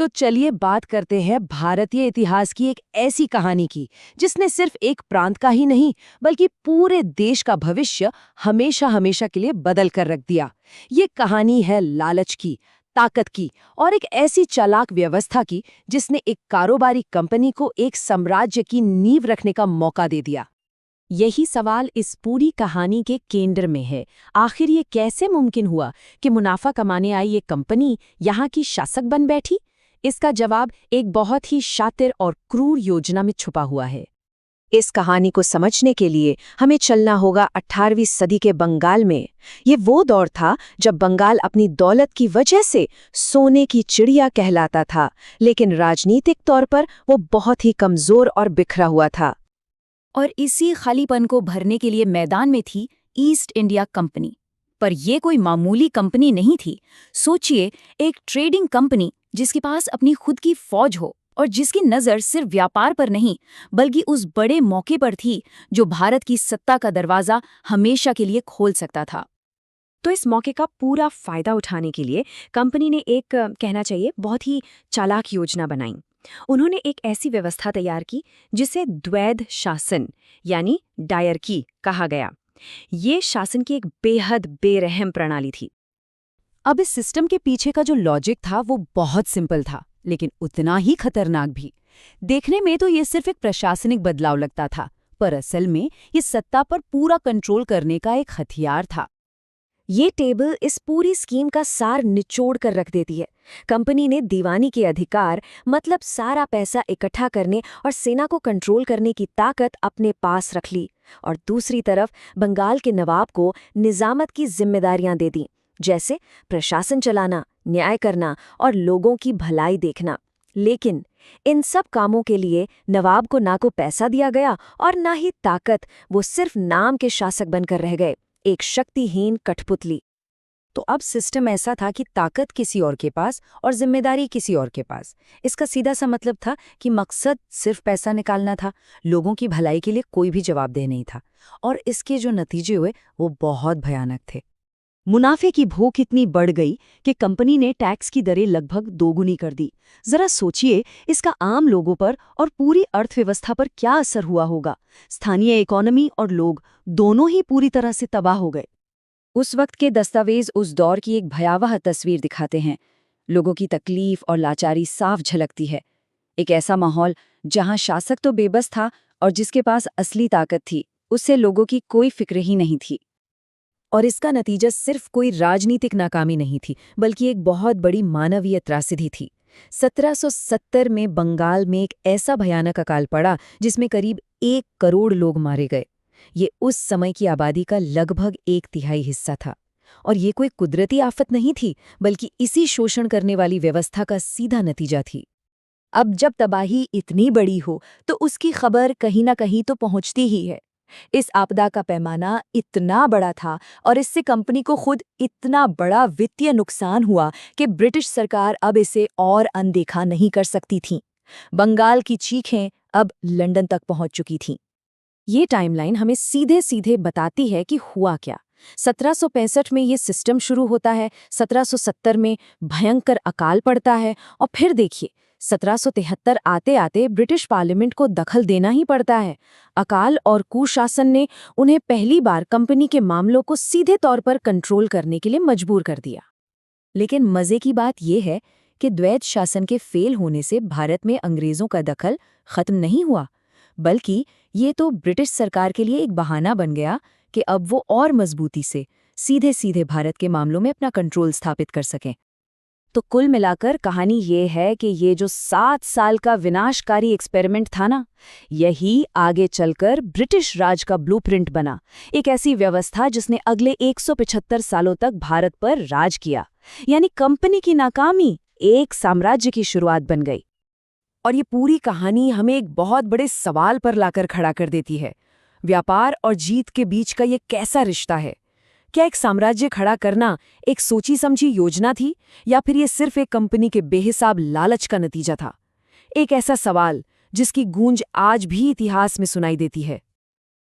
तो चलिए बात करते हैं भारतीय इतिहास की एक ऐसी कहानी की जिसने सिर्फ एक प्रांत का ही नहीं बल्कि पूरे देश का भविष्य हमेशा हमेशा के लिए बदल कर रख दिया। ये कहानी है लालच की, ताकत की और एक ऐसी चालाक व्यवस्था की जिसने एक कारोबारी कंपनी को एक साम्राज्य की नींव रखने का मौका दे दिया। यही सवाल इस पूरी कहानी के केंद्र में है। आखिर ये कैसे मुमकिन हुआ कि मुनाफा कमाने आई ये कंपनी यहाँ की शासक बन बैठी? इसका जवाब एक बहुत ही शातिर और क्रूर योजना में छुपा हुआ है। इस कहानी को समझने के लिए हमें चलना होगा 18वीं सदी के बंगाल में। ये वो दौर था जब बंगाल अपनी दौलत की वजह से सोने की चिड़िया कहलाता था, लेकिन राजनीतिक तौर पर वो बहुत ही कमजोर और बिखरा हुआ था। और इसी खालीपन को भरने के लिए मैदान में थी ईस्ट इंडिया कंपनी। पर यह कोई मामूली कंपनी नहीं थी। सोचिए, एक ट्रेडिंग कंपनी जिसके पास अपनी खुद की फौज हो और जिसकी नज़र सिर्फ व्यापार पर नहीं बल्कि उस बड़े मौके पर थी जो भारत की सत्ता का दरवाज़ा हमेशा के लिए खोल सकता था। तो इस मौके का पूरा फायदा उठाने के लिए कंपनी ने एक कहना चाहिए बहुत ही चालाक योजना बनाई। उन्होंने एक ऐसी व्यवस्था तैयार की जिसे द्वैध शासन यानी डायरकी कहा गया। ये शासन की एक बेहद बेरहम प्रणाली थी। अब इस सिस्टम के पीछे का जो लॉजिक था वो बहुत सिंपल था, लेकिन उतना ही खतरनाक भी। देखने में तो ये सिर्फ एक प्रशासनिक बदलाव लगता था, पर असल में ये सत्ता पर पूरा कंट्रोल करने का एक हथियार था। ये टेबल इस पूरी स्कीम का सार निचोड़ कर रख देती है। कंपनी ने दीवानी के अधिकार मतलब सारा पैसा इकट्ठा करने और सेना को कंट्रोल करने की ताकत अपने पास रख ली, और दूसरी तरफ बंगाल के नवाब को निजामत की जिम्मेदारियां दे दी, जैसे प्रशासन चलाना, न्याय करना और लोगों की भलाई देखना। लेकिन इन सब कामों के लिए नवाब को ना को पैसा दिया गया और ना ही ताकत। वो सिर्फ नाम के शासक बनकर रह गए, एक शक्तिहीन कठपुतली। तो अब सिस्टम ऐसा था कि ताकत किसी और के पास और जिम्मेदारी किसी और के पास। इसका सीधा सा मतलब था कि मकसद सिर्फ पैसा निकालना था, लोगों की भलाई के लिए कोई भी जवाबदेह नहीं था। और इसके जो नतीजे हुए वो बहुत भयानक थे। मुनाफे की भूख इतनी बढ़ गई कि कंपनी ने टैक्स की दरें लगभग दोगुनी कर दी। जरा सोचिए, इसका आम लोगों पर और पूरी अर्थव्यवस्था पर क्या असर हुआ होगा। स्थानीय इकोनॉमी और लोग दोनों ही पूरी तरह से तबाह हो गए। उस वक्त के दस्तावेज उस दौर की एक भयावह तस्वीर दिखाते हैं। लोगों की तकलीफ और लाचारी साफ झलकती है। एक ऐसा माहौल जहां शासक तो बेबस था और जिसके पास असली ताकत थी उससे लोगों की कोई फिक्र ही नहीं थी। और इसका नतीजा सिर्फ कोई राजनीतिक नाकामी नहीं थी, बल्कि एक बहुत बड़ी मानवीय त्रासदी थी। 1770 में बंगाल में एक ऐसा भयानक अकाल पड़ा जिसमें करीब 1 करोड़ लोग मारे गए। ये उस समय की आबादी का लगभग 1/3 हिस्सा था। और ये कोई कुदरती आफत नहीं थी, बल्कि इसी शोषण करने वाली व्यवस्था का सीधा नतीजा थी। अब जब तबाही इतनी बड़ी हो तो उसकी खबर कहीं ना कहीं तो पहुंचती ही है। इस आपदा का पैमाना इतना बड़ा था और इससे कंपनी को खुद इतना बड़ा वित्तीय नुकसान हुआ कि ब्रिटिश सरकार अब इसे और अनदेखा नहीं कर सकती थी। बंगाल की चीखें अब लंदन तक पहुंच चुकी थीं। ये टाइमलाइन हमें सीधे सीधे बताती है कि हुआ क्या। 1765 में ये सिस्टम शुरू होता है, 1770 में भयंकर अकाल पड़ता है और फिर देखिए 1773 आते आते ब्रिटिश पार्लियामेंट को दखल देना ही पड़ता है। अकाल और कुशासन ने उन्हें पहली बार कंपनी के मामलों को सीधे तौर पर कंट्रोल करने के लिए मजबूर कर दिया। लेकिन मजे की बात यह है कि द्वैध शासन के फेल होने से भारत में अंग्रेजों का दखल खत्म नहीं हुआ, बल्कि ये तो ब्रिटिश सरकार के लिए एक बहाना बन गया कि अब वो और मजबूती से सीधे सीधे भारत के मामलों में अपना कंट्रोल स्थापित कर सकें। तो कुल मिलाकर कहानी ये है कि ये जो 7 साल का विनाशकारी एक्सपेरिमेंट था ना, यही आगे चलकर ब्रिटिश राज का ब्लूप्रिंट बना। एक ऐसी व्यवस्था जिसने अगले 175 सालों तक भारत पर राज किया। यानी कंपनी की नाकामी एक साम्राज्य की शुरुआत बन गई। और ये पूरी कहानी हमें एक बहुत बड़े सवाल पर लाकर खड़ा कर देती है। व्यापार और जीत के बीच का ये कैसा रिश्ता है? क्या एक साम्राज्य खड़ा करना एक सोची समझी योजना थी, या फिर ये सिर्फ एक कंपनी के बेहिसाब लालच का नतीजा था? एक ऐसा सवाल जिसकी गूंज आज भी इतिहास में सुनाई देती है।